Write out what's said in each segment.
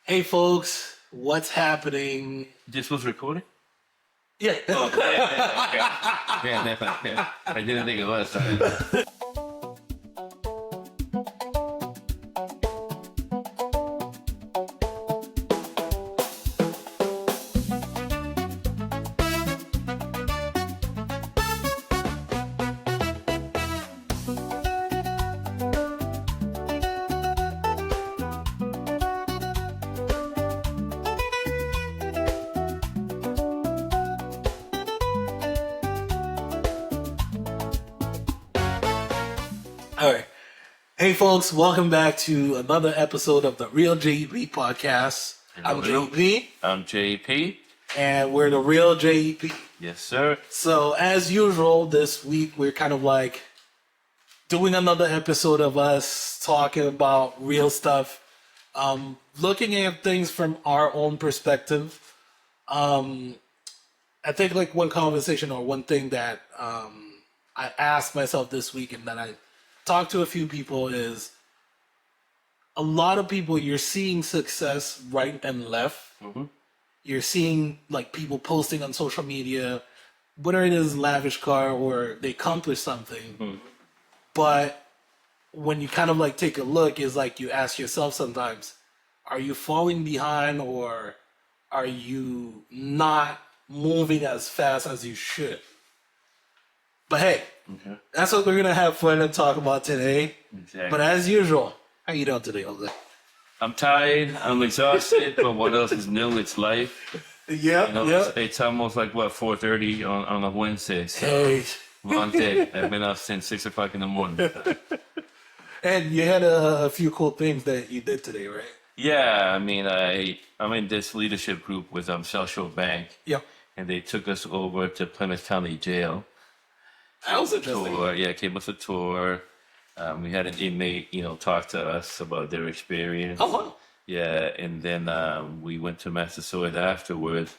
Hey folks, what's happening? This was recording? Yeah. Okay. I didn't think it was. Sorry. All right. Hey folks, welcome back to another episode of the RealJEPpodcast. I'm JP, I'm JP. and we're the Real JEP. Yes, sir. So as usual, this week we're kind of like doing another episode of us talking about real stuff, looking at things from our own perspective. I think like one conversation or one thing that I asked myself this week and that I talked to a few people is a lot of people you're seeing success right and left. Mm-hmm. You're seeing like people posting on social media, whether it is lavish car or they accomplish something. Mm-hmm. But when you kind of like take a look, is like you ask yourself sometimes, are you falling behind or are you not moving as fast as you should? But hey, Okay. that's what we're gonna have fun and talk about today. Exactly. But as usual, how you doing today, Jose? I'm tired. I'm exhausted. But what else is new? It's life. Yeah, You know, it's almost like what 4:30 on a Wednesday. So Hey, long day. I've been up since 6 o'clock in the morning. and you had a few cool things that you did today, right? Yeah, I mean, I'm in this leadership group with South Shore Bank, Yep. and they took us over to Plymouth County Jail. That was interesting. Tour, yeah, gave us a tour. We had an inmate, talk to us about their experience. Oh, wow. Yeah, and then we went to Massasoit afterwards.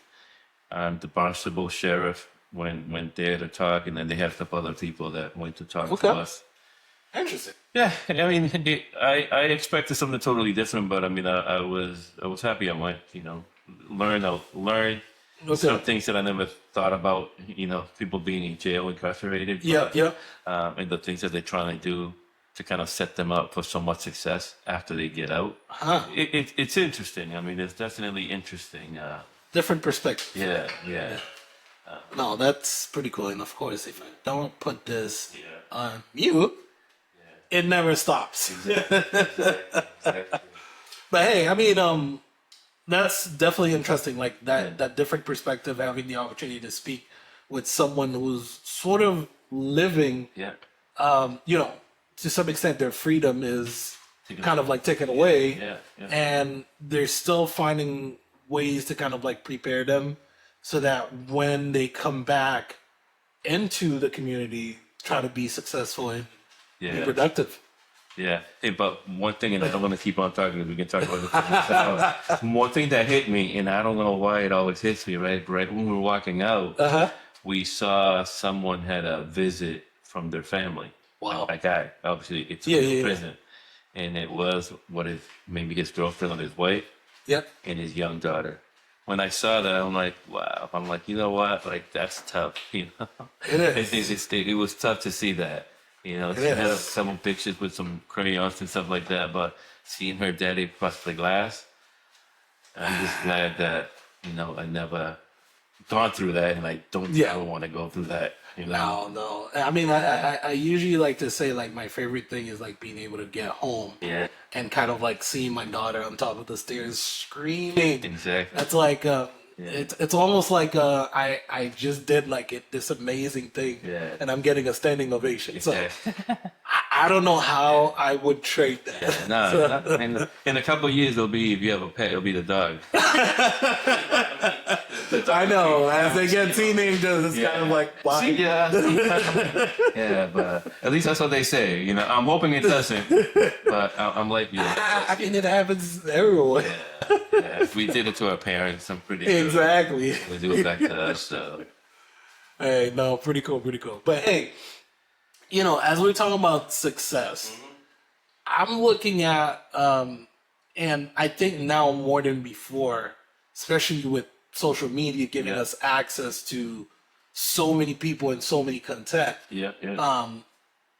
The Barnstable sheriff went there to talk, and then they had a couple other people that went to talk Okay. to us. Interesting. Yeah, I mean, I expected something totally different, but I mean, I was happy I went. Learn some Okay. things that I never thought about. People being in jail, incarcerated. Yeah, yeah. And the things that they're trying to do to kind of set them up for so much success after they get out. Huh. It's interesting. I mean, it's definitely interesting. Different perspective. Yeah, yeah, No, that's pretty cool. And of course, if I don't put this yeah. on mute, it never stops. Exactly. But hey, I mean, that's definitely interesting. Like that different perspective, having the opportunity to speak with someone who's sort of living, Yeah, to some extent, their freedom is Taken kind of like taken away, yeah, yeah. and they're still finding ways to kind of like prepare them so that when they come back into the community, try to be successful and be Yeah. productive. Yeah. Hey, but one thing, and I don't want to keep on talking because we can talk about this. One thing that hit me, and I don't know why it always hits me, right when we were walking out, we saw someone had a visit from their family. Wow. A guy, obviously, it's Yeah, in yeah, prison. And it was maybe his girlfriend or his wife Yep. and his young daughter. When I saw that, I'm like, wow. I'm like, you know what? Like, that's tough. It is. It was tough to see that. She had is. some pictures with some crayons and stuff like that, but seeing her daddy across the glass, I'm just glad that, I never gone through that, and I don't Yeah. ever want to go through that. No. I mean, I usually like to say like my favorite thing is like being able to get home Yeah, and kind of like seeing my daughter on top of the stairs screaming. exactly. That's like it's almost like I just did like this amazing thing, Yeah. and I'm getting a standing ovation. So Yeah. I don't know how I would trade that. No, in a couple of years, if you have a pet, it'll be the dog. I know. As they get teenagers, it's kind of like, wow. Yeah. Yeah, but at least that's what they say. I'm hoping it doesn't, but I'm like you. I mean, it happens everywhere. Yeah, if we did it to our parents, I'm pretty sure Exactly. they do it back to us. So. Hey, no, pretty cool. But hey, as we're talking about success, I'm looking at And I think now more than before, especially with social media giving us access to so many people and so many content,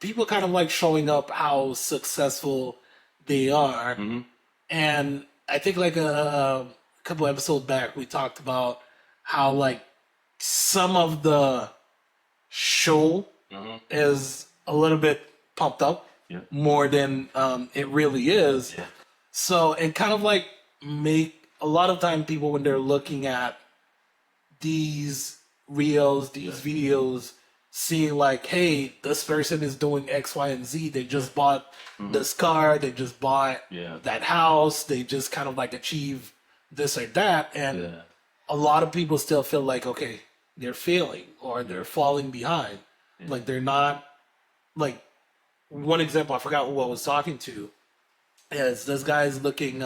people kind of like showing up how successful they are. And I think like a couple episodes back, we talked about how like some of the show is a little bit pumped up more than it really is. So it kind of like make a lot of time people when they're looking at these reels, these videos, seeing like, hey, this person is doing X, Y, and Z. They just bought this car, they just bought that house, they just kind of like achieve this or that. And a lot of people still feel like, okay, they're failing or they're falling behind. Like they're not like one example, I forgot who I was talking to, is this guy's looking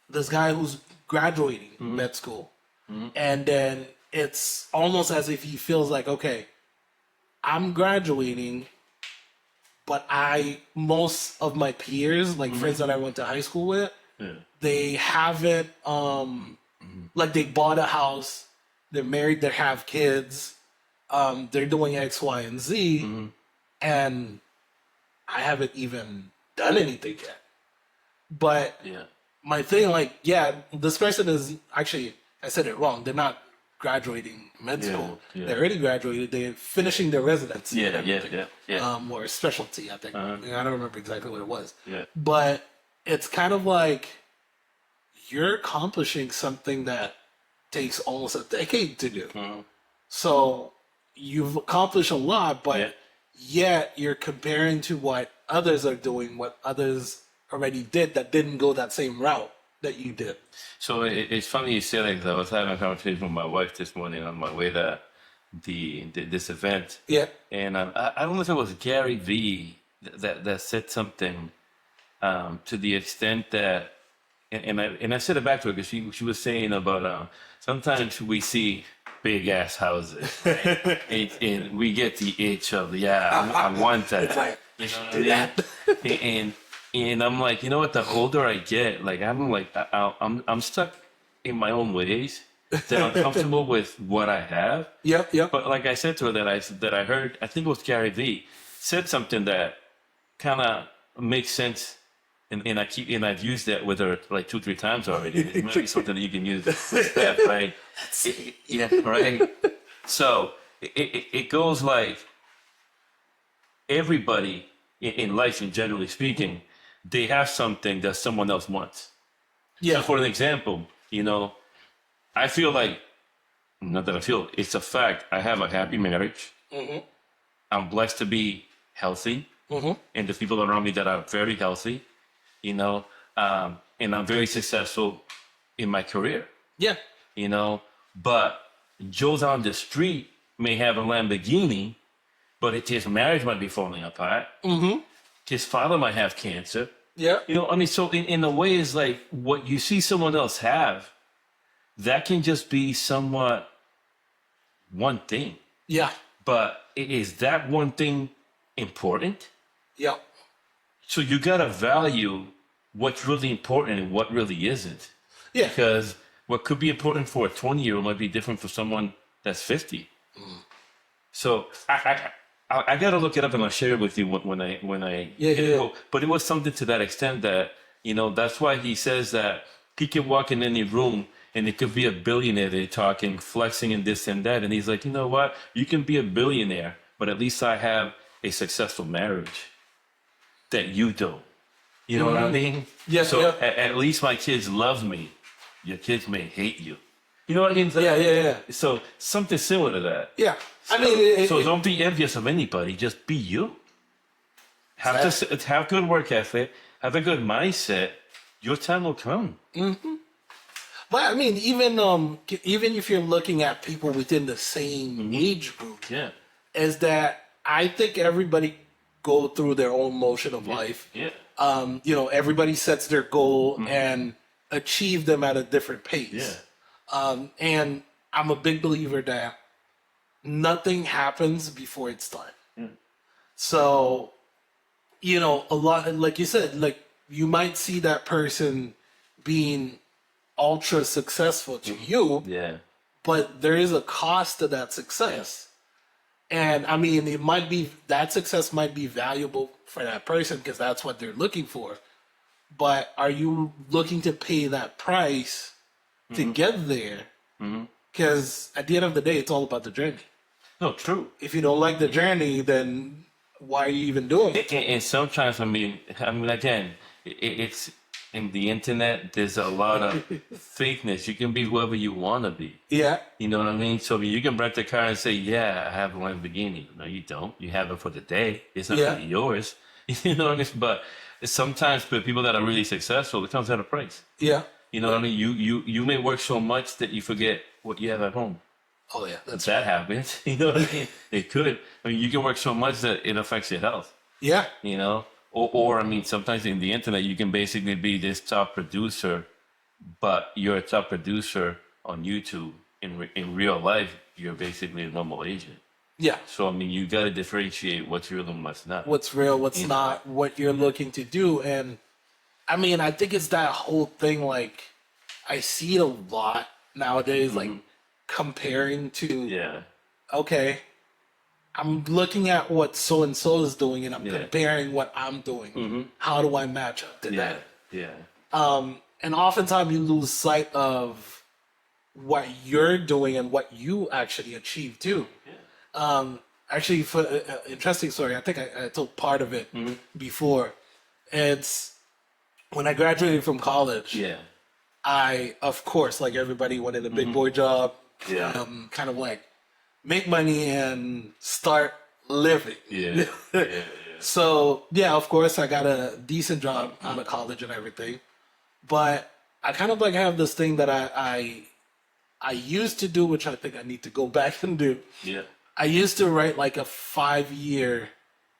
this guy who's graduating med school. And then it's almost as if he feels like, okay, I'm graduating, but most of my peers, like friends that I went to high school with, they haven't, like they bought a house, they're married, they have kids, they're doing X, Y, and Z, and I haven't even done anything yet. But my thing, like, this person is actually, I said it wrong. They're not graduating med school. They already graduated. They're finishing their residency. Or specialty, I think. I don't remember exactly what it was. But it's kind of like you're accomplishing something that takes almost a decade to do. So you've accomplished a lot, but yet you're comparing to what others are doing, what others already did that didn't go that same route that you did. So it's funny you say that because I was having a conversation with my wife this morning on my way to this event. And I don't know if it was Gary Vee that said something to the extent that, and I said it back to her because she was saying about sometimes we see big ass houses, right? and we get the itch of I want that. You know what I mean? And I'm like, you know what? The older I get, like I'm stuck in my own ways. That I'm comfortable with what I have. But like I said to her that I heard, I think it was Gary Vee said something that kind of makes sense, and I've used that with her like 2-3 times already. It might be something that you can use with that, right? Right. So it goes like everybody in life, and generally speaking, they have something that someone else wants. So for an example, I feel like, not that I feel, it's a fact, I have a happy marriage. I'm blessed to be healthy, and the people around me that are very healthy, and I'm very successful in my career. But Joe's on the street may have a Lamborghini, but his marriage might be falling apart. His father might have cancer. I mean, so in a way, it's like what you see someone else have, that can just be somewhat one thing. But is that one thing important? So you gotta value what's really important and what really isn't. Because what could be important for a 20-year-old might be different for someone that's 50. So I gotta look it up and I'll share it with you when I But it was something to that extent that that's why he says that he can walk in any room and it could be a billionaire they're talking, flexing and this and that, and he's like, you know what? You can be a billionaire, but at least I have a successful marriage that you don't. You know what I mean? So at least my kids love me. Your kids may hate you. You know what I mean? So something similar to that. I mean, so don't be envious of anybody. Just be you. Have good work ethic. Have a good mindset. Your time will come. But I mean, even if you're looking at people within the same age group, is that I think everybody go through their own motion of life. Everybody sets their goal and achieve them at a different pace. And I'm a big believer that nothing happens before it's done. So, a lot, like you said, like you might see that person being ultra successful to you, Yeah. but there is a cost to that success. And I mean, it might be that success might be valuable for that person because that's what they're looking for. But are you looking to pay that price to get there? Because at the end of the day, it's all about the journey. No, true. If you don't like the journey, then why are you even doing it? And sometimes, I mean, again, it's in the internet. There's a lot of fakeness. You can be whoever you want to be. Yeah, You know what I mean? So you can rent a car and say, "Yeah, I have a Lamborghini." No, you don't. You have it for the day. It's not Yeah. really yours. You know what I mean? But sometimes for people that are really successful, it comes at a price. yeah. You know what I mean? You may work so much that you forget what you have at home. Oh yeah, that's That happens. You know what I mean? It could. I mean, you can work so much that it affects your health. yeah, You know, or I mean, sometimes in the internet, you can basically be this top producer, but you're a top producer on YouTube. In real life, you're basically a normal agent. yeah. So I mean, you got to differentiate what's real and what's not. What's real, what's not, what you're looking to do, and I mean, I think it's that whole thing. Like, I see it a lot nowadays, like comparing to Yeah, okay, I'm looking at what so and so is doing, and I'm Yeah. comparing what I'm doing. How do I match up to yeah, that? yeah, And oftentimes you lose sight of what you're doing and what you actually achieve too. Actually, for interesting story, I think I told part of it before. It's when I graduated from college. yeah, I, of course, like everybody, wanted a big boy job. Yeah. Kind of like make money and start living. yeah, yeah, So yeah, of course, I got a decent job out of college and everything, but I kind of like have this thing that I used to do, which I think I need to go back and do. yeah, I used to write like a 5-year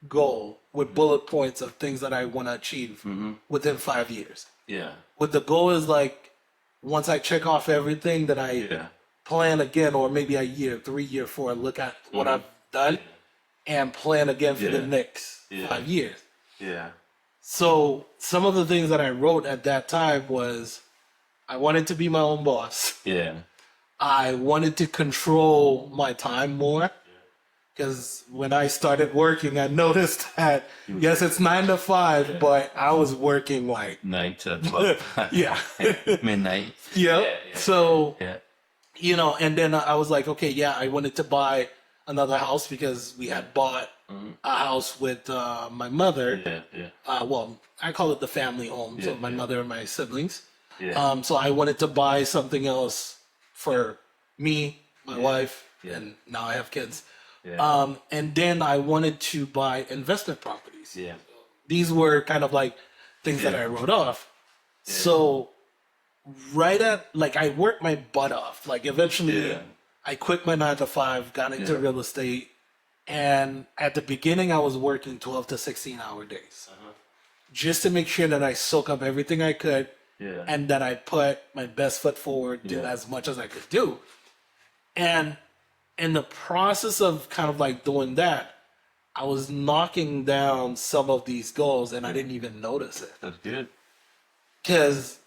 goal with bullet points of things that I want to achieve within 5 years. yeah, What the goal is like, once I check off everything, that I yeah, plan again, or maybe a year, 3 year, 4, look at what I've done and plan again for the Yeah. next Yeah. 5 years. yeah, So some of the things that I wrote at that time was I wanted to be my own boss. yeah, I wanted to control my time more. Because when I started working, I noticed that, yes, it's 9 to 5, but I was working like, 9 to 12. yeah. Midnight. Yep. Yeah. So, Yeah, you know, and then I was like, okay, yeah, I wanted to buy another house because we had bought a house with my mother. yeah, yeah, Well, I call it the family home, so Yeah, my yeah. mother and my siblings. yeah, So I wanted to buy something else for me, my wife, Yeah. and now I have kids. yeah, And then I wanted to buy investment properties. yeah, These were kind of like things that Yeah. I wrote off. So right at like I worked my butt off. Like eventually Yeah. I quit my 9 to 5, got into Yeah. real estate, and at the beginning I was working 12 to 16-hour days. Just to make sure that I soak up everything I could yeah, and that I put my best foot forward, did Yeah. as much as I could do. And in the process of kind of like doing that, I was knocking down some of these goals and I didn't even notice it. that's good. Because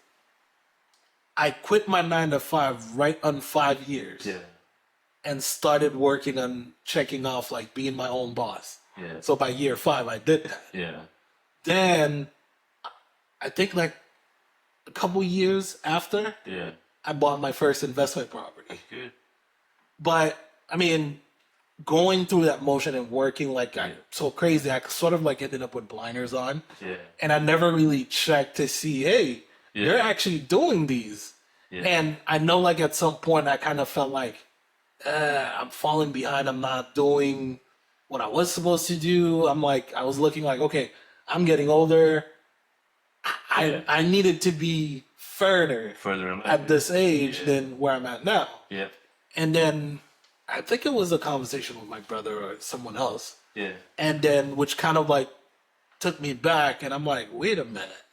I quit my 9 to 5 right on 5 years Yeah, and started working on checking off like being my own boss. yeah, So by year 5, I did that. yeah, Then I think like a couple years after, yeah, I bought my first investment property. good. But I mean, going through that motion and working like so crazy, I sort of like ended up with blinders on, Yeah, and I never really checked to see, hey, Yeah. they're actually doing these. Yeah. And I know like at some point I kind of felt like I'm falling behind. I'm not doing what I was supposed to do. I'm like, I was looking like, okay, I'm getting older. I needed to be further further in at this age than where I'm at now. Yeah, And then I think it was a conversation with my brother or someone else. yeah, And then, which kind of like took me back. And I'm like, wait a minute.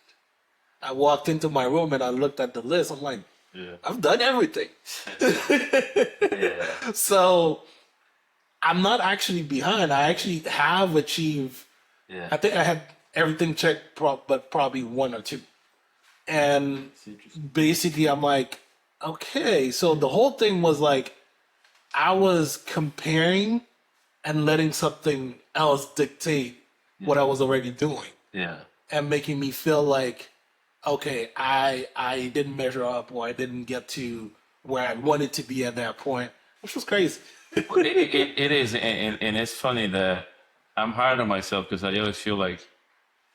I walked into my room and I looked at the list. I'm like, yeah, I've done everything. yeah, So I'm not actually behind. I actually have achieved, yeah, I think I had everything checked, but probably one or two. And basically, I'm like, okay. So the whole thing was like, I was comparing and letting something else dictate what I was already doing, Yeah. and making me feel like, okay, I didn't measure up, or I didn't get to where I wanted to be at that point, which was crazy. It is, and it's funny that I'm hard on myself because I always feel like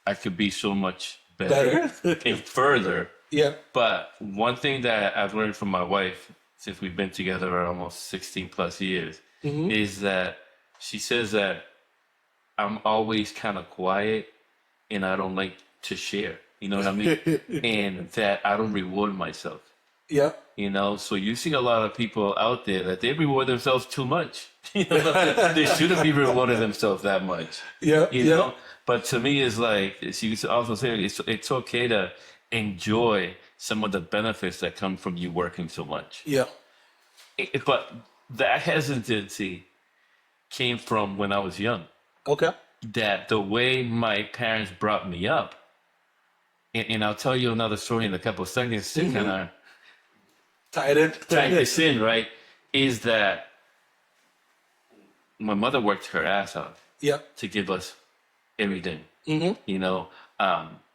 I could be so much better and further. Yeah. But one thing that I've learned from my wife since we've been together almost 16 plus years is that she says that I'm always kind of quiet and I don't like to share. You know what I mean? And that I don't reward myself. Yeah. You know, so you see a lot of people out there that they reward themselves too much. You know, they shouldn't be rewarding themselves that much. Yeah. You know, but to me, it's like she also said, it's okay to enjoy some of the benefits that come from you working so much. Yeah. But that hesitancy came from when I was young. Okay. That the way my parents brought me up, and I'll tell you another story in a couple of seconds to kind of Tie this in, right? Is that my mother worked her ass off Yeah. to give us everything, you know.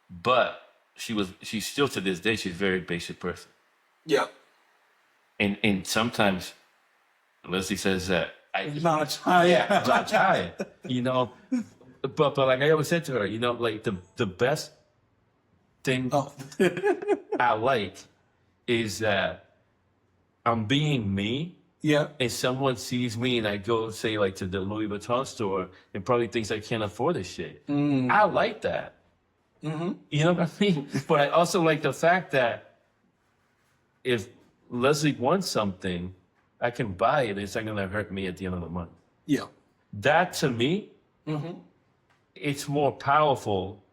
But she's still to this day, she's a very basic person. Yeah. And sometimes Leslie says that Not high. I'm not tired, you know. But like I always said to her, you know, like the best thing Oh. I like is that I'm being me. Yeah. And someone sees me and I go say like to the Louis Vuitton store and probably thinks I can't afford this shit. I like that. You know what I mean? But I also like the fact that if Leslie wants something, I can buy it. It's not going to hurt me at the end of the month. Yeah. That to me, it's more powerful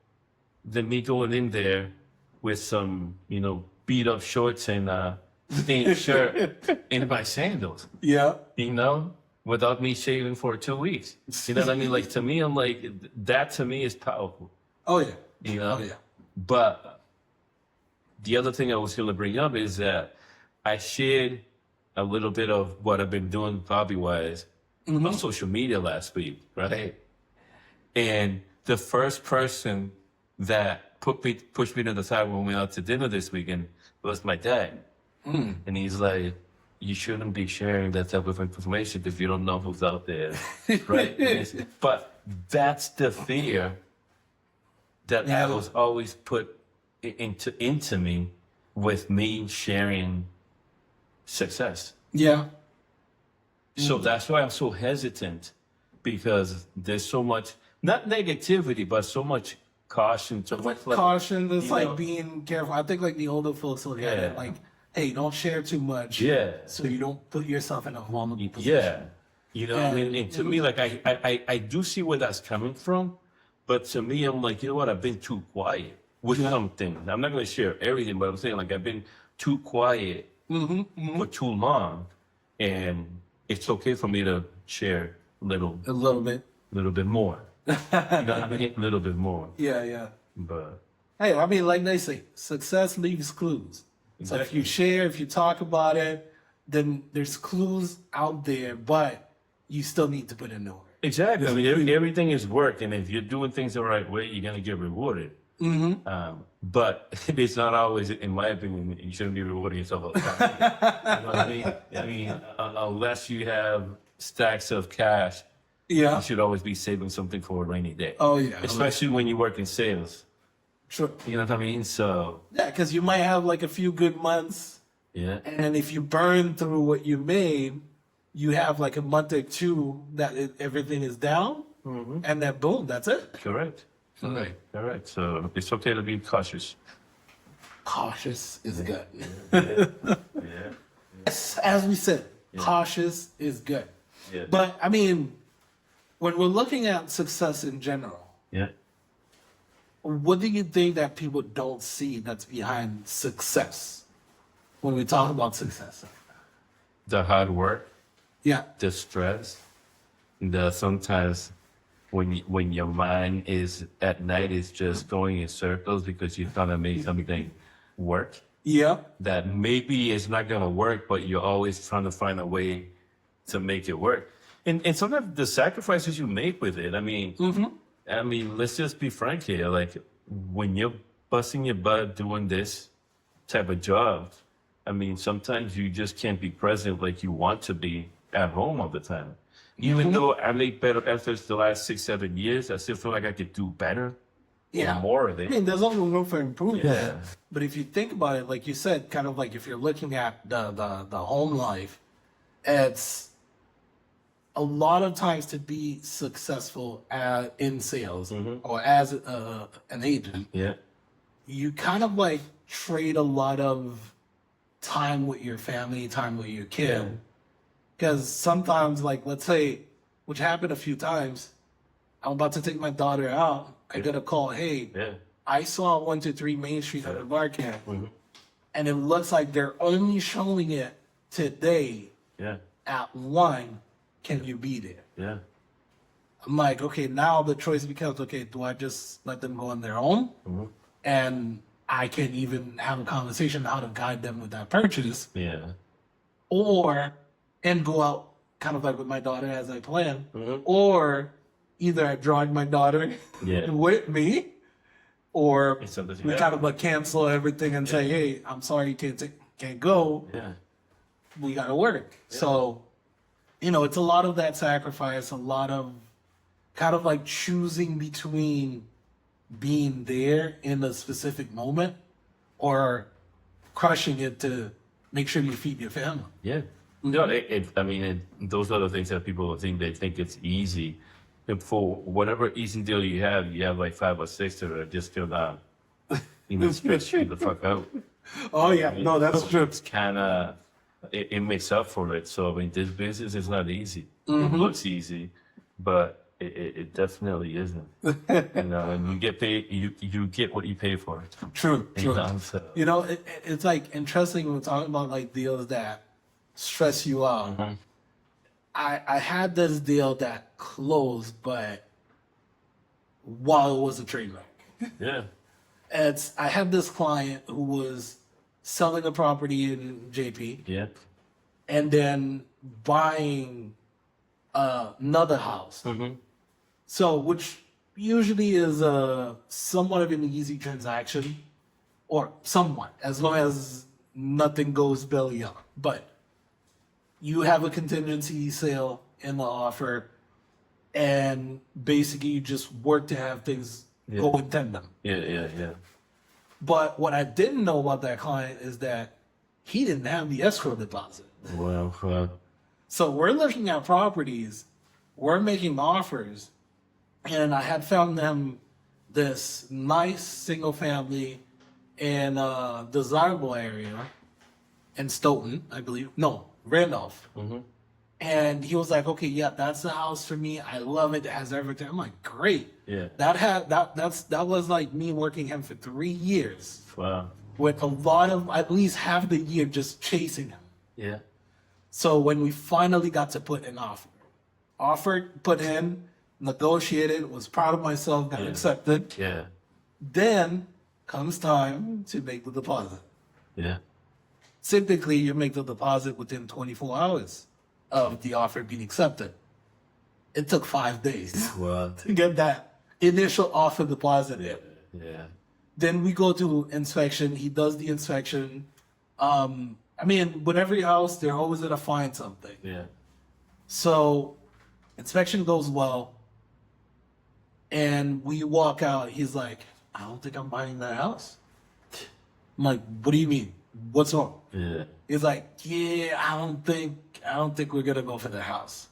than me going in there with some, you know, beat up shorts and stained shirt and my sandals. Yeah. You know, without me shaving for 2 weeks. You know what I mean? Like to me, I'm like, that to me is powerful. Oh yeah. You know? Oh yeah. But the other thing I was going to bring up is that I shared a little bit of what I've been doing hobby-wise on social media last week, right? And the first person that pushed me to the side when we went out to dinner this weekend was my dad. And he's like, you shouldn't be sharing that type of information if you don't know who's out there, right? But that's the fear that was always put into me with me sharing success. Yeah. So that's why I'm so hesitant, because there's so much, not negativity, but so much caution. So much like, Caution. It's you like know, being careful. I think like the older folks look at it like, hey, don't share too much. Yeah. So you don't put yourself in a vulnerable position. Yeah. You know, and to me, like, I do see where that's coming from, but to me, I'm like, you know what? I've been too quiet with something. I'm not going to share everything, but I'm saying, like, I've been too quiet for too long, and it's okay for me to share a little bit more. You know what I mean? A little bit more. Yeah, yeah. But Hey, I mean, like they say, success leaves clues. So if you share, if you talk about it, then there's clues out there, but you still need to put in the work. exactly. I mean, everything is work, and if you're doing things the right way, you're gonna get rewarded. But it's not always, in my opinion, you shouldn't be rewarding yourself all the time. You know what I mean? I mean, unless you have stacks of cash, Yeah. you should always be saving something for a rainy day. Oh, yeah. Especially when you work in sales. Sure. You know what I mean? So, Yeah, because you might have like a few good months, yeah. and if you burn through what you made, you have like a month or two that everything is down, and then boom, that's it. Correct. Correct. So it's okay to be cautious. Cautious is good. Yeah. Yes, as we said, cautious is good. Yeah. But I mean, when we're looking at success in general, Yeah. what do you think that people don't see that's behind success when we talk about success? The hard work, Yeah. the stress, the sometimes when your mind is at night is just going in circles because you're trying to make something work. Yeah. That maybe it's not gonna work, but you're always trying to find a way to make it work. And sometimes the sacrifices you make with it. I mean, let's just be frank here. Like when you're busting your butt doing this type of job, I mean, sometimes you just can't be present like you want to be at home all the time. Even though I made better efforts the last 6-7 years, I still feel like I could do better. Yeah. Or more of it. I mean, there's always room for improvement. Yeah. But if you think about it, like you said, kind of like if you're looking at the home life, it's a lot of times to be successful in sales or as an agent, Yeah. you kind of like trade a lot of time with your family, time with your kid. Because sometimes, like, let's say, which happened a few times, I'm about to take my daughter out. I get a call, hey, Yeah. I saw 123 Main Street at the bar camp, and it looks like they're only showing it today Yeah. at 1. Can you be there? Yeah. I'm like, okay, now the choice becomes, okay, do I just let them go on their own? And I can even have a conversation how to guide them with that purchase, Yeah. and go out kind of like with my daughter as I plan, or either I drag my daughter Yeah. with me, or It's something we kind of like cancel everything and say, hey, I'm sorry, you can't go. Yeah. We got to work. So, it's a lot of that sacrifice, a lot of kind of like choosing between being there in a specific moment or crushing it to make sure you feed your family. Yeah. No, those are the things that people think they think it's easy. And for whatever easy deal you have like 5 or 6 that are just still not, stretch you the fuck out. Oh, yeah. No, that's true. It's kind of, it makes up for it. So, I mean, this business is not easy. It looks easy, but it definitely isn't. And you get paid, you get what you pay for. True. So, It's like interesting when we're talking about like deals that stress you out. I had this deal that closed, but while it was a train wreck. yeah. I had this client who was selling a property in JP Yeah. and then buying another house. So, which usually is somewhat of an easy transaction, or somewhat, as long as nothing goes belly up. But you have a contingency sale in the offer, and basically you just work to have things go in tandem. Yeah. But what I didn't know about that client is that he didn't have the escrow deposit. Well, So we're looking at properties, we're making offers, and I had found them this nice single family in a desirable area in Stoughton, I believe. No, Randolph. And he was like, okay, yeah, that's the house for me. I love it. It has everything. I'm like, great. Yeah. That was like me working him for 3 years wow. with a lot of, at least half the year just chasing him. Yeah. So when we finally got to put an offer put in, negotiated, was proud of myself, got accepted. Yeah. Then comes time to make the deposit. Yeah. Typically, you make the deposit within 24 hours of the offer being accepted. It took 5 days What? to get that initial offer deposit in. Yeah. Then we go to inspection. He does the inspection. With every house, they're always going to find something. Yeah. So inspection goes well. And we walk out. He's like, I don't think I'm buying that house. I'm like, what do you mean? What's wrong? Yeah. He's like, yeah, I don't think we're going to go for the house.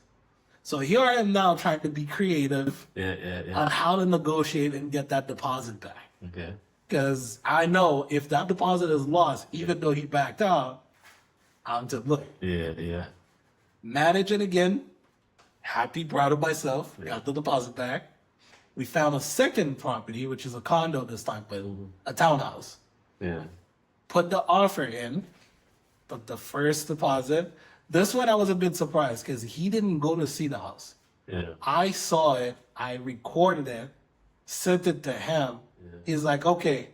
So here I am now trying to be creative Yeah. on how to negotiate and get that deposit back. Okay. Because I know if that deposit is lost, even though he backed out, I'm to look. Yeah. Manage it again. Happy, proud of myself. Got the deposit back. We found a second property, which is a condo this time, but a townhouse. Yeah. Put the offer in, but the first deposit. This one I was a bit surprised because he didn't go to see the house. Yeah. I saw it I recorded it, sent it to him. He's like, okay,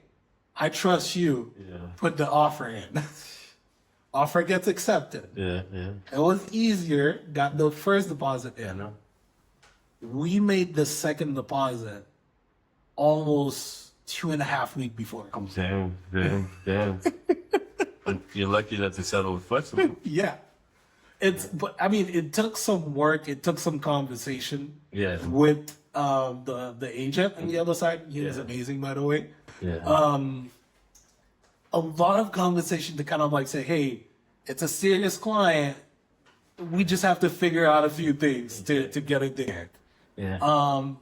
I trust you. Put the offer in. Offer gets accepted. It was easier. Got the first deposit in. We made the second deposit almost 2.5 weeks before. Damn. You're lucky that they settled with flexible. Yeah. But I mean, it took some work. It took some conversation. With the agent on the other side. He was amazing, by the way. A lot of conversation to kind of like say, hey, it's a serious client. We just have to figure out a few things to get it there.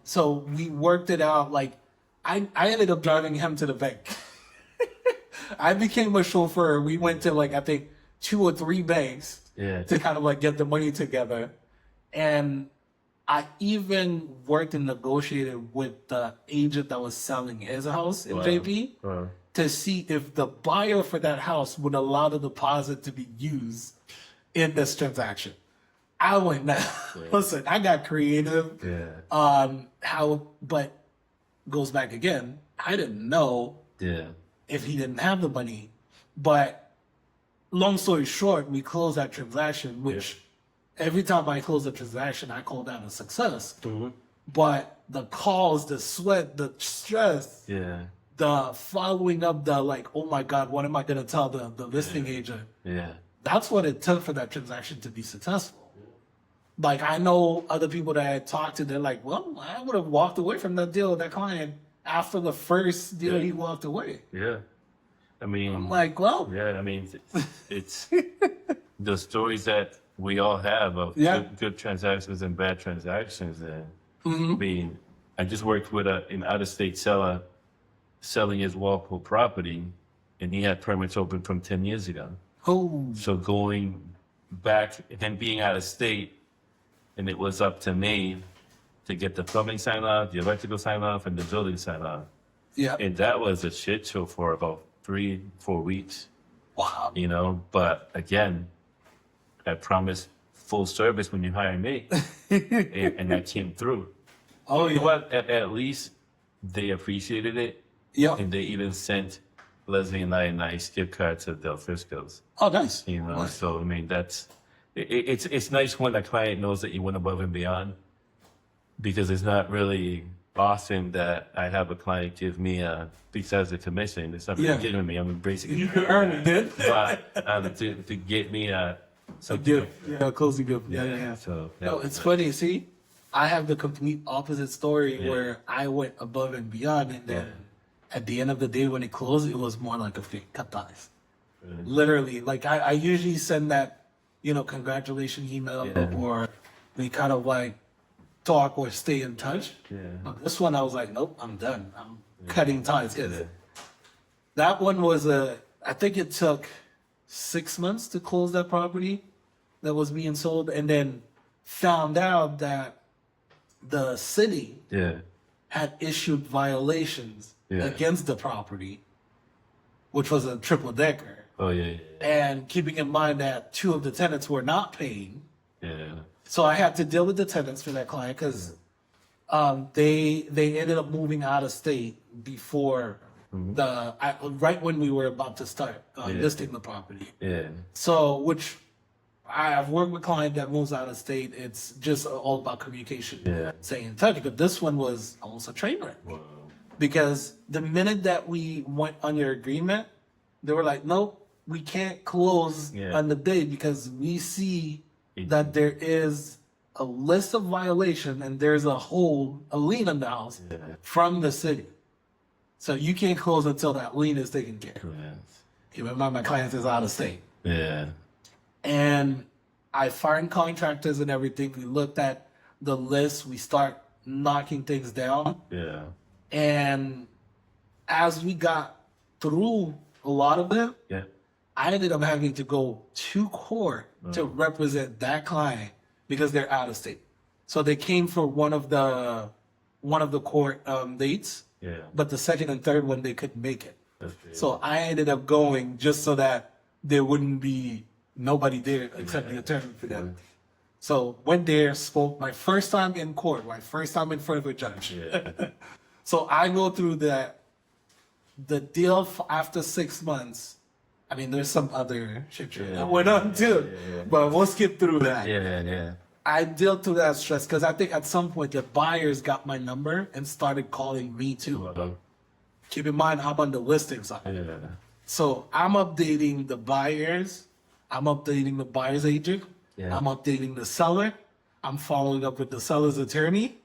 So we worked it out. Like I ended up driving him to the bank. I became a chauffeur. We went to like, I think 2 or 3 banks to kind of like get the money together. And I even worked and negotiated with the agent that was selling his house in JP to see if the buyer for that house would allow the deposit to be used in this transaction. I went, listen, I got creative on how, but goes back again. I didn't know if he didn't have the money. But long story short, we closed that transaction, which every time I close a transaction, I call that a success. But the calls, the sweat, the stress, the following up, the like, oh my God, what am I going to tell the listing agent? That's what it took for that transaction to be successful. Like, I know other people that I talked to, they're like, well, I would have walked away from that deal with that client after the first deal he walked away. I mean, I'm like, well. I mean, it's the stories that we all have of good transactions and bad transactions. And I mean, I just worked with an out-of-state seller selling his Walpole property, and he had permits open from 10 years ago. So going back and being out of state, and it was up to me to get the plumbing sign off, the electrical sign off, and the building sign off. And that was a shit show for about 3-4 weeks. Wow. You know, but again, I promised full service when you hire me, and that came through. You know what? At least they appreciated it. And they even sent Leslie and I a nice gift card to Del Frisco's. Oh, nice. You know, so I mean, it's nice when a client knows that you went above and beyond, because it's not really often that I have a client give me besides the commission. It's not really giving me. I'm embracing it. You can earn it, but to get me a gift, a closing gift. So no, it's funny. See, I have the complete opposite story where I went above and beyond, and then at the end of the day, when it closed, it was more like a fake cut ties. Literally, like I usually send that, congratulations email, or we kind of like talk or stay in touch. But this one, I was like, nope, I'm done. I'm cutting ties. That one was I think it took 6 months to close that property that was being sold, and then found out that the city had issued violations against the property, which was a triple decker. And keeping in mind that 2 of the tenants were not paying. So I had to deal with the tenants for that client, because they ended up moving out of state before right when we were about to start listing the property. So, which I've worked with a client that moves out of state. It's just all about communication, staying in touch. But this one was almost a train wreck. Because the minute that we went on your agreement, they were like, nope, we can't close on the day because we see that there is a list of violation and there's a lien on the house from the city. So you can't close until that lien is taken care of. Keep in mind, my client is out of state. And I find contractors and everything. We looked at the list. We start knocking things down. And as we got through a lot of them, I ended up having to go to court to represent that client because they're out of state. So they came for one of the court dates, but the second and third one they couldn't make it. So I ended up going just so that there wouldn't be nobody there except the attorney for them. So went there, spoke my first time in court, my first time in front of a judge. Yeah. So I go through the deal after 6 months. I mean, there's some other shit that went on too, but we'll skip through that. Yeah. I dealt through that stress because I think at some point the buyers got my number and started calling me too. Keep in mind, I'm on the listing side. Yeah. So I'm updating the buyers. I'm updating the buyer's agent. Yeah. I'm updating the seller. I'm following up with the seller's attorney.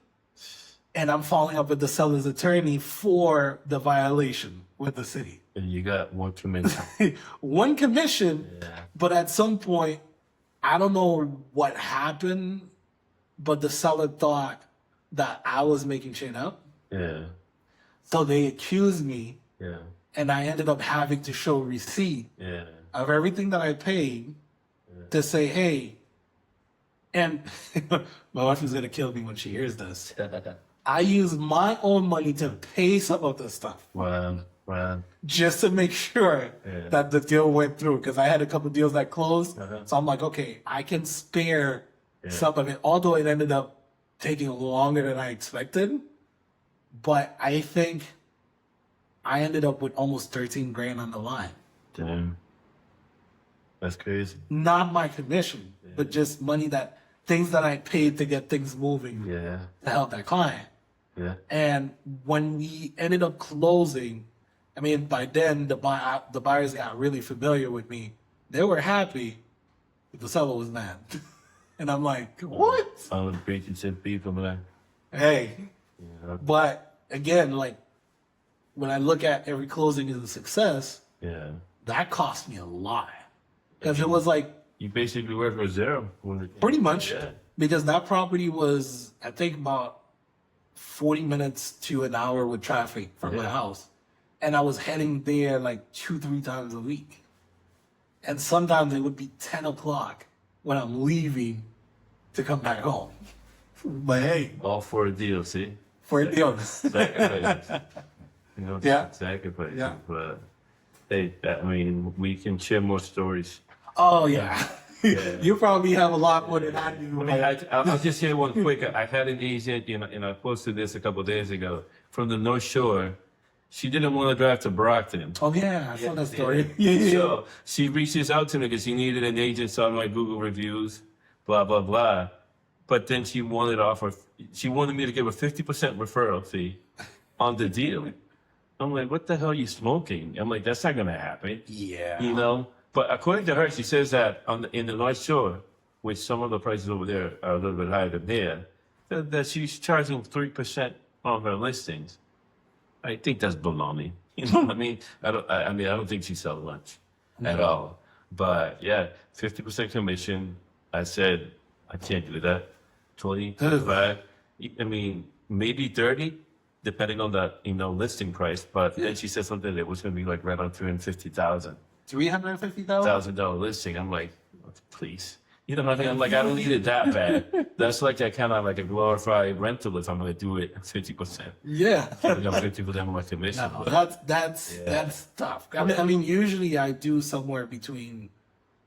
And I'm following up with the seller's attorney for the violation with the city. And you got one commission. One commission, Yeah. but at some point, I don't know what happened, but the seller thought that I was making shit up. Yeah. So they accused me, Yeah. and I ended up having to show receipt Yeah. of everything that I paid to say, hey, and my wife is going to kill me when she hears this. I used my own money to pay some of the stuff Wow. just to make sure that the deal went through because I had a couple deals that closed. So I'm like, okay, I can spare some of it, although it ended up taking longer than I expected. But I think I ended up with almost 13 grand on the line. Damn. That's crazy. Not my commission, but just money things that I paid to get things moving Yeah. to help that client. Yeah. And when we ended up closing, I mean, by then the buyers got really familiar with me. They were happy, but the seller was mad. And I'm like, what? I'm preaching to people, man. Hey. Yeah. But again, like when I look at every closing as a success, Yeah. that cost me a lot. Because it was like You basically work for zero. pretty much Yeah. because that property was, I think, about 40 minutes to an hour with traffic from my house. And I was heading there like 2-3 times a week. And sometimes it would be 10 o'clock when I'm leaving to come back home. But hey, All for a deal, see? for a deal. Sacrifice. You know, Yeah. sacrifice. Yeah. But hey, I mean, we can share more stories. Oh, yeah. You probably have a lot more than I do. I mean, I'll just share one quick. I had an agent, and I posted this a couple of days ago from the North Shore. She didn't want to drive to Brockton. Oh, yeah. I saw that story. Yeah. So she reaches out to me because she needed an agent, saw my Google reviews, blah, blah, blah. But then she wanted me to give a 50% referral fee on the deal. I'm like, what the hell are you smoking? I'm like, that's not going to happen. Yeah. You know? But according to her, she says that in the North Shore, which some of the prices over there are a little bit higher than there, that she's charging 3% on her listings. I think that's baloney. You know what I mean? I don't think she sells lunch at all. But yeah, 50% commission. I said, I can't do that. 20, 25. I mean, maybe 30, depending on the listing price. But then she said something that was going to be like right on $350,000. $350,000? Listing. I'm like, please. You know what I mean? I'm like, I don't need it that bad. That's like that kind of like a glorified rental if I'm going to do it 50%. Yeah. I got 50% of my commission. No, that's tough. I mean, usually I do somewhere between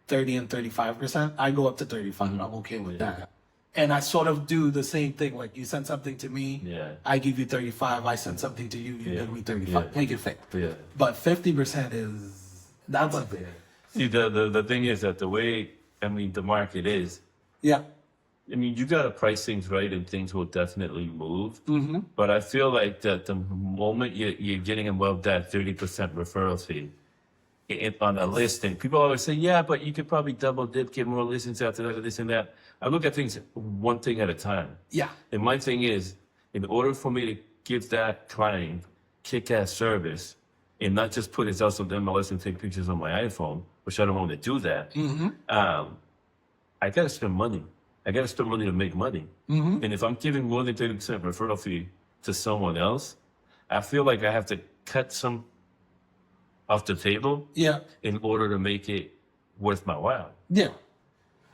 30 and 35%. I go up to 35. I'm okay with that. And I sort of do the same thing. Like you send something to me, I give you 35. I send something to you, you give me 35. Make it fair. Yeah. But 50% that's a bit. See, the thing is that the way, the market is, Yeah. you got to price things right and things will definitely move. Mm-hmm. But I feel like that the moment you're getting above that 30% referral fee on a listing, people always say, yeah, but you could probably double dip, get more listings after that, this and that. I look at things one thing at a time. Yeah. And my thing is, in order for me to give that client kick-ass service and not just put it out so them MLS and take pictures on my iPhone, which I don't want to do that, I got to spend money. I got to spend money to make money. And if I'm giving more than 30% referral fee to someone else, I feel like I have to cut some off the table in order to make it worth my while. Yeah.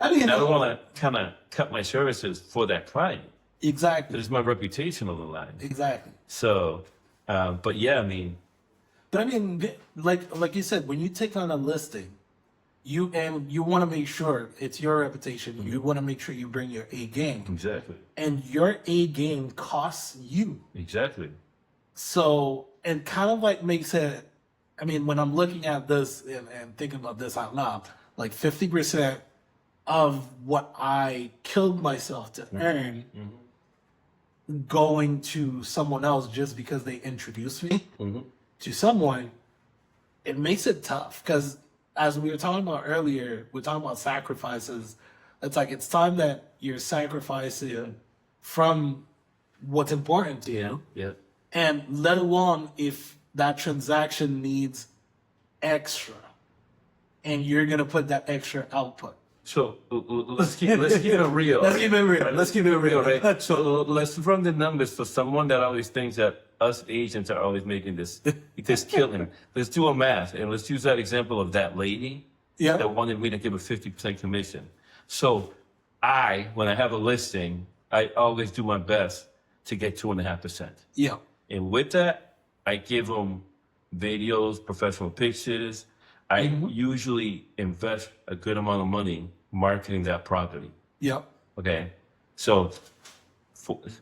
I mean, I don't want to kind of cut my services for that client. Exactly. There's my reputation on the line. Exactly. So, but yeah, But I mean, like you said, when you take on a listing, you want to make sure it's your reputation. You want to make sure you bring your A game. Exactly. And your A game costs you. Exactly. So, and kind of like makes it, I mean, when I'm looking at this and thinking about this out loud, like 50% of what I killed myself to earn going to someone else just because they introduced me to someone, it makes it tough. Because as we were talking about earlier, we're talking about sacrifices. It's like it's time that you're sacrificing from what's important to you. Yeah. And let alone if that transaction needs extra and you're going to put that extra output. So let's keep it real. Let's keep it real. Let's keep it real. Right? So let's run the numbers for someone that always thinks that us agents are always making this killing. Let's do a math, and let's use that example of that lady that wanted me to give a 50% commission. So when I have a listing, I always do my best to get 2.5%. Yeah. And with that, I give them videos, professional pictures. I usually invest a good amount of money marketing that property. Yeah. Okay. So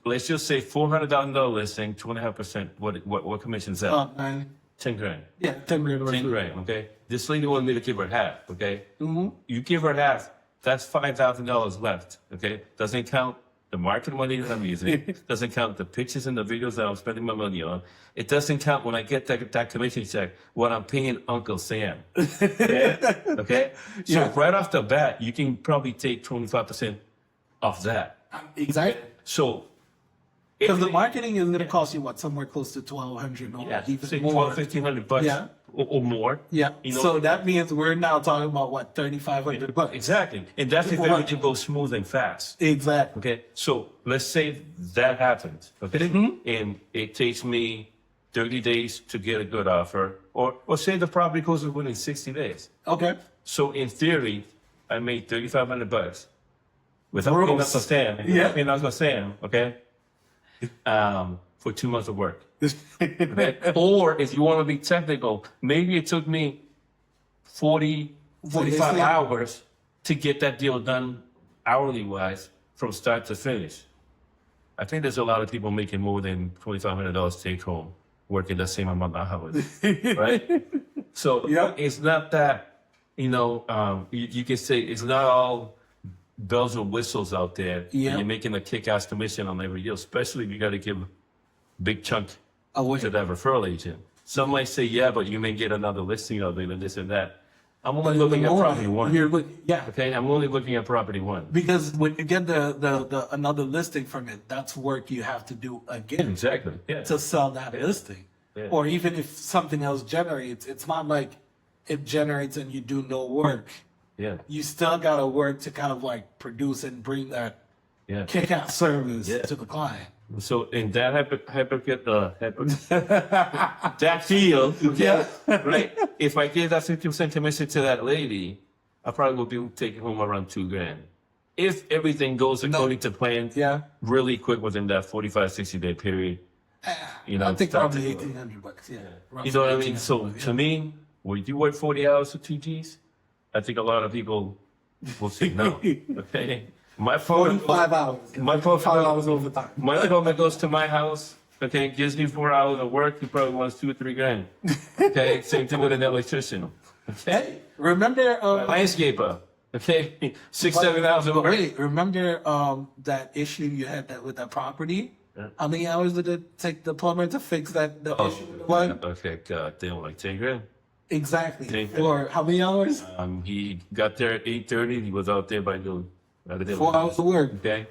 let's just say $400,000 listing, 2.5%. What commission is that? 10 grand. Yeah, 10 grand. 10 grand. Okay. This lady wanted me to give her half. Okay. You give her half, that's $5,000 left. Okay. Doesn't count the marketing money that I'm using. Doesn't count the pictures and the videos that I'm spending my money on. It doesn't count when I get that commission check, what I'm paying Uncle Sam. Okay? So right off the bat, you can probably take 25% off that. Exactly. So because the marketing is going to cost you what, somewhere close to $1,200 or even more. $1,500 or more. Yeah. You know? So that means we're now talking about what, $3,500. Exactly. And that's if everything goes smooth and fast. Exactly. Okay. So let's say that happens. Okay. And it takes me 30 days to get a good offer, or say the property goes within 60 days. Okay. So in theory, I made $3,500 without paying Uncle Sam. Paying Uncle Sam, okay? For 2 months of work. Okay? Or if you want to be technical, maybe it took me 45 hours to get that deal done hourly wise from start to finish. I think there's a lot of people making more than $2,500 take home working the same amount of hours, right? So it's not that, you can say it's not all bells and whistles out there. Yeah. You're making a kick-ass commission on every deal, especially if you got to give a big chunk to that referral agent. Some might say, yeah, but you may get another listing of it and this and that. I'm only looking at property one. Okay, I'm only looking at property one. Because when you get the another listing from it, that's work you have to do again. Exactly. Yeah. To sell that listing. Yeah. Or even if something else generates, it's not like it generates and you do no work. Yeah. You still gotta work to kind of like produce and bring that kick-ass service to the client. So in that that field, right? If I give that 50% commission to that lady, I probably will be taking home around $2,000. If everything goes according to plan, really quick within that 45, 60-day period. I think probably $1,800. You know what I mean? So to me, when you work 40 hours for 2 Gs, I think a lot of people will say no. Okay. My phone, 45 hours. My phone, 5 hours overtime. My phone goes to my house. Okay, gives me 4 hours of work. He probably wants $2 or $3 Okay, same thing with an electrician. Okay, remember landscaper. Okay, 6-7 hours of work. Wait, remember that issue you had with that property? How many hours did it take the plumber to fix the issue? What? Okay, God damn, like $10,000. Exactly. For how many hours? He got there at 8:30. He was out there by noon. 4 hours of work. Okay,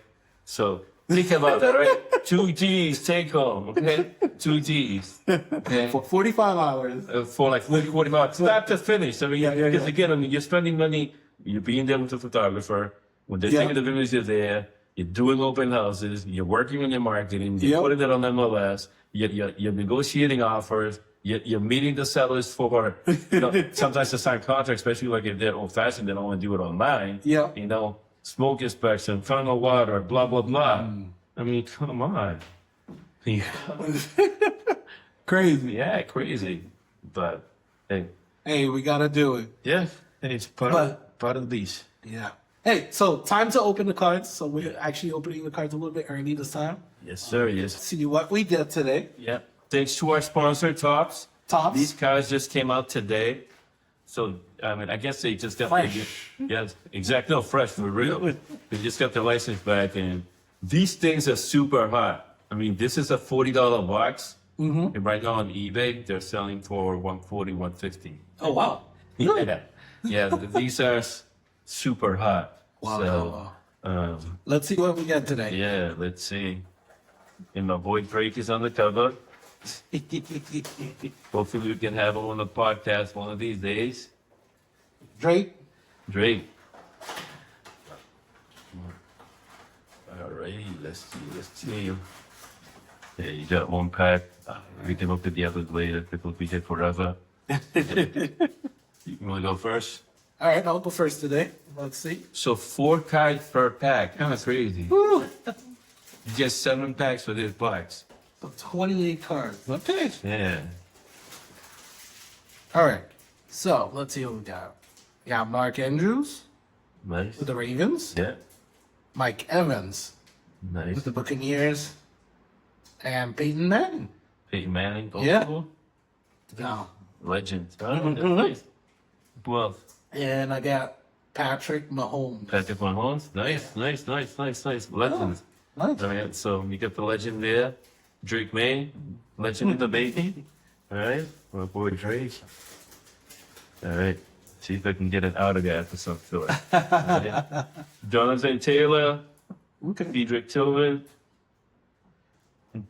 so think about that, right? 2 Gs take home. Okay, 2 Gs. Okay, for 45 hours. For like 40 hours, start to finish. I mean, because again, you're spending money. You're being there with a photographer. When they're taking the videos, you're there. You're doing open houses. You're working on your marketing. You're putting it on MLS. You're negotiating offers. You're meeting the sellers for, sometimes to sign contracts, especially like if they're old fashioned, they don't want to do it online. Smoke inspection, funnel water, blah, blah, blah. I mean, come on. Crazy. Yeah, crazy. But, hey. Hey, we got to do it. Yeah. It's part of these. Yeah. Hey, so time to open the cards. So we're actually opening the cards a little bit early this time. Yes, sir. Yes. See what we did today. Yeah. Thanks to our sponsor, Tops. Tops. These cards just came out today. So, I mean, I guess they just got Fresh. Yes, exactly. No, fresh, for real. They just got the license back, and these things are super hot. I mean, this is a $40 box. Mm-hmm. And right now on eBay, they're selling for $140, $150. Oh, wow. Yeah. Yeah, these are super hot. Wow. So, Let's see what we got today. yeah, let's see. And my boy Drake is on the cover. Hopefully we can have him on the podcast one of these days. Drake. Drake. All right, let's see. Yeah, you got one pack. We can look at the others later. It will be here forever. You want to go first? All right, I'll go first today. Let's see. So 4 cards per pack. Kind of crazy. Woo. You get 7 packs for this box. So 28 cards. Okay. Yeah. All right. So let's see what we got. We got Mark Andrews Nice. with the Ravens, Yeah. Mike Evans Nice. with the Buccaneers, and Peyton Manning. Peyton Manning. Yeah. Also. No. Legend. Mhm. Nice. Well, And I got Patrick Mahomes. Patrick Mahomes. Nice. Legends. Nice. All right, so you got the legend there. Drake May. Legend in the making. All right. My boy Drake. All right. See if I can get an autograph or something. Right. Jonathan Taylor. Cedric Tillman.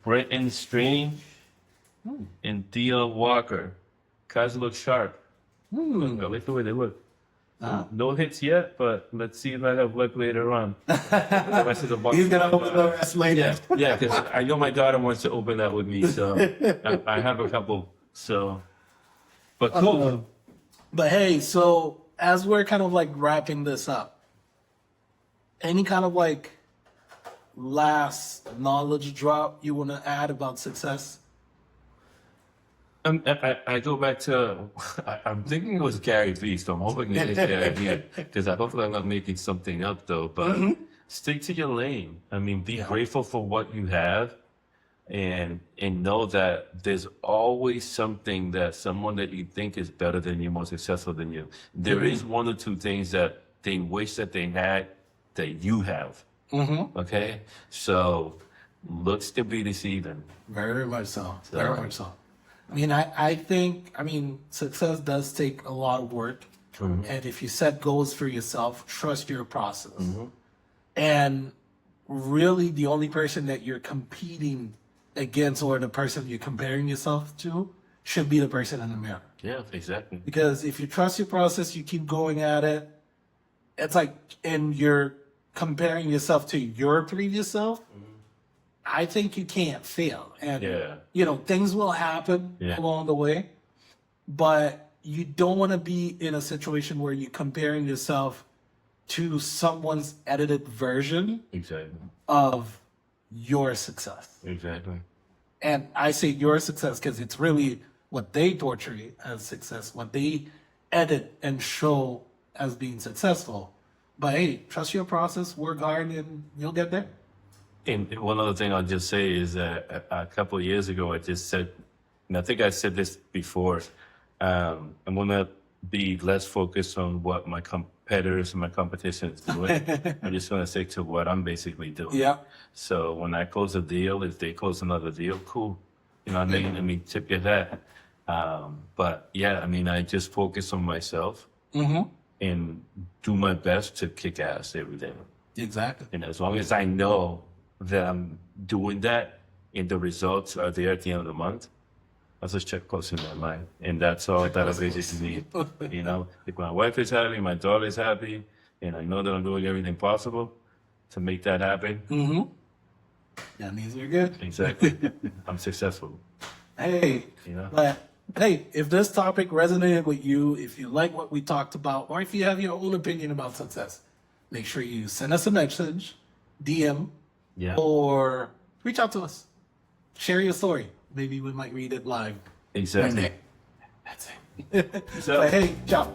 Brenton Strange. And Dion Walker. Guys look sharp. I like the way they look. No hits yet, but let's see if I have luck later on. The rest of the box. He's going to open the rest later. Yeah, because I know my daughter wants to open that with me, so I have a couple. So, but cool. But hey, so as we're kind of like wrapping this up, any kind of like last knowledge drop you want to add about success? I go back to, I'm thinking it was Gary Vee, so I'm hoping it is Gary Vee, because hopefully I'm not making something up though, but stick to your lane. I mean, be grateful for what you have and know that there's always something that someone that you think is better than you, more successful than you. There is 1 or 2 things that they wish that they had that you have. Okay? So looks to be deceiving. Very much so. Very much so. I mean, I think, success does take a lot of work. And if you set goals for yourself, trust your process. And really, the only person that you're competing against or the person you're comparing yourself to should be the person in the mirror. Yeah, exactly. Because if you trust your process, you keep going at it. It's like, and you're comparing yourself to your previous self. I think you can't fail. And, things will happen along the way, but you don't want to be in a situation where you're comparing yourself to someone's edited version of your success. Exactly. And I say your success because it's really what they portray as success, what they edit and show as being successful. But hey, trust your process, work hard, and you'll get there. And one other thing I'll just say is that a couple of years ago, I just said, and I think I said this before, I'm going to be less focused on what my competitors and my competition is doing. I'm just going to stick to what I'm basically doing. Yeah. So when I close a deal, if they close another deal, cool. You know what I mean? I mean, tip your hat. But yeah, I mean, I just focus on myself and do my best to kick ass every day. Exactly. And as long as I know that I'm doing that and the results are there at the end of the month, I'll just check close in my mind. And that's all that I basically need. You know, if my wife is happy, my daughter is happy, and I know that I'm doing everything possible to make that happen. That means you're good. Exactly. I'm successful. Hey, You know? but hey, if this topic resonated with you, if you like what we talked about, or if you have your own opinion about success, make sure you send us a message, DM, or reach out to us. Share your story. Maybe we might read it live. Exactly. One day. That's it. But hey, ciao.